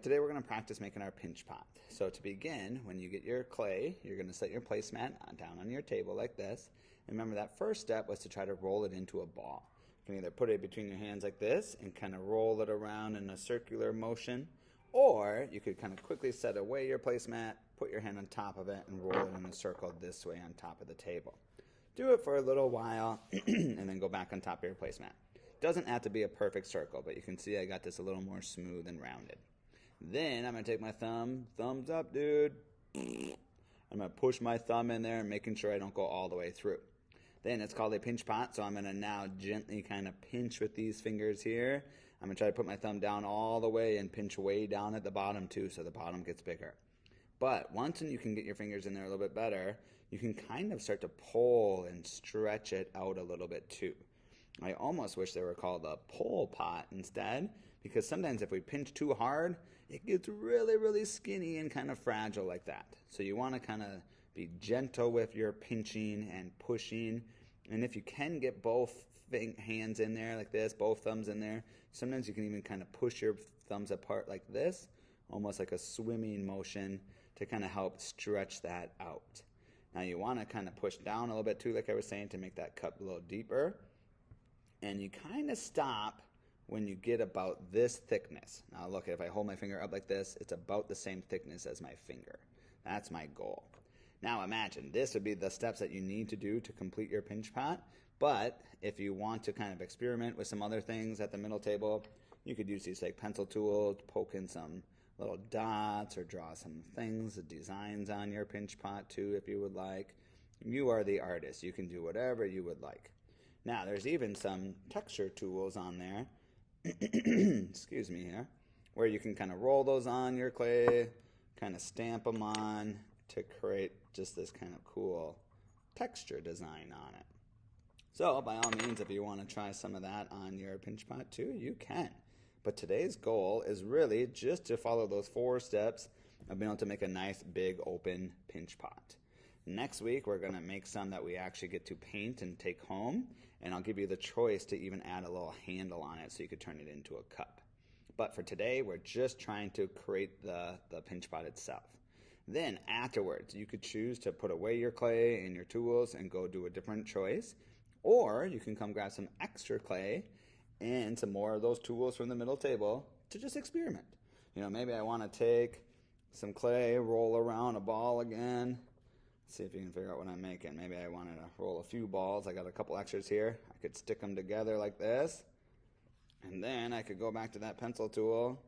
Today we're going to practice making our pinch pot. So to begin, when you get your clay, you're going to set your placemat down on your table like this. And remember that first step was to try to roll it into a ball. You can either put it between your hands like this and kind of roll it around in a circular motion, or you could kind of quickly set away your placemat, put your hand on top of it, and roll it in a circle this way on top of the table. Do it for a little while and then go back on top of your placemat. Doesn't have to be a perfect circle, but you can see I got this a little more smooth and rounded. Then I'm going to take my thumbs up, dude. I'm going to push my thumb in there, making sure I don't go all the way through. Then it's called a pinch pot, so I'm going to now gently kind of pinch with these fingers here. I'm going to try to put my thumb down all the way and pinch way down at the bottom too, so the bottom gets bigger. But once you can get your fingers in there a little bit better, you can kind of start to pull and stretch it out a little bit too. I almost wish they were called a pull pot instead, because sometimes if we pinch too hard, it gets really, really skinny and kind of fragile like that. So you want to kind of be gentle with your pinching and pushing. And if you can get both hands in there like this, both thumbs in there, sometimes you can even kind of push your thumbs apart like this, almost like a swimming motion to kind of help stretch that out. Now you want to kind of push down a little bit too, like I was saying, to make that cup a little deeper. And you kind of stop when you get about this thickness. Now look, if I hold my finger up like this, it's about the same thickness as my finger. That's my goal. Now imagine, this would be the steps that you need to do to complete your pinch pot. But if you want to kind of experiment with some other things at the middle table, you could use these like pencil tools, poke in some little dots, or draw some things, designs on your pinch pot too if you would like. You are the artist. You can do whatever you would like. Now, there's even some texture tools on there, excuse me here, where you can kind of roll those on your clay, kind of stamp them on to create just this kind of cool texture design on it. So, by all means, if you want to try some of that on your pinch pot too, you can. But today's goal is really just to follow those 4 steps of being able to make a nice, big, open pinch pot. Next week, we're going to make some that we actually get to paint and take home, and I'll give you the choice to even add a little handle on it so you could turn it into a cup. But for today, we're just trying to create the pinch pot itself. Then afterwards, you could choose to put away your clay and your tools and go do a different choice, or you can come grab some extra clay and some more of those tools from the middle table to just experiment. You know, maybe I want to take some clay, roll around a ball again. See if you can figure out what I'm making. Maybe I wanted to roll a few balls. I got a couple extras here. I could stick them together like this. And then I could go back to that pencil tool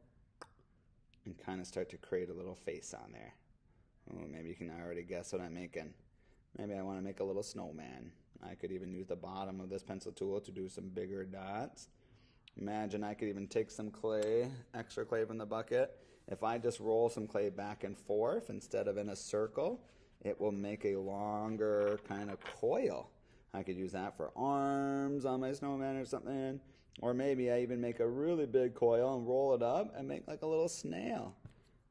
and kind of start to create a little face on there. Oh, maybe you can already guess what I'm making. Maybe I want to make a little snowman. I could even use the bottom of this pencil tool to do some bigger dots. Imagine I could even take some clay, extra clay from the bucket. If I just roll some clay back and forth instead of in a circle, it will make a longer kind of coil. I could use that for arms on my snowman or something. Or maybe I even make a really big coil and roll it up and make like a little snail.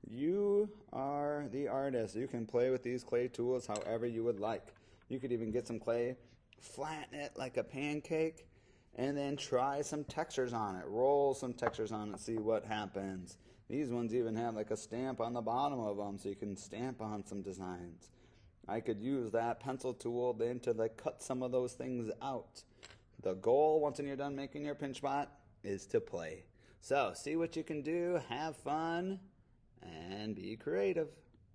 You are the artist. You can play with these clay tools however you would like. You could even get some clay, flatten it like a pancake, and then try some textures on it. Roll some textures on it, see what happens. These ones even have like a stamp on the bottom of them, so you can stamp on some designs. I could use that pencil tool then to like cut some of those things out. The goal, once you're done making your pinch pot, is to play. So see what you can do, have fun, and be creative.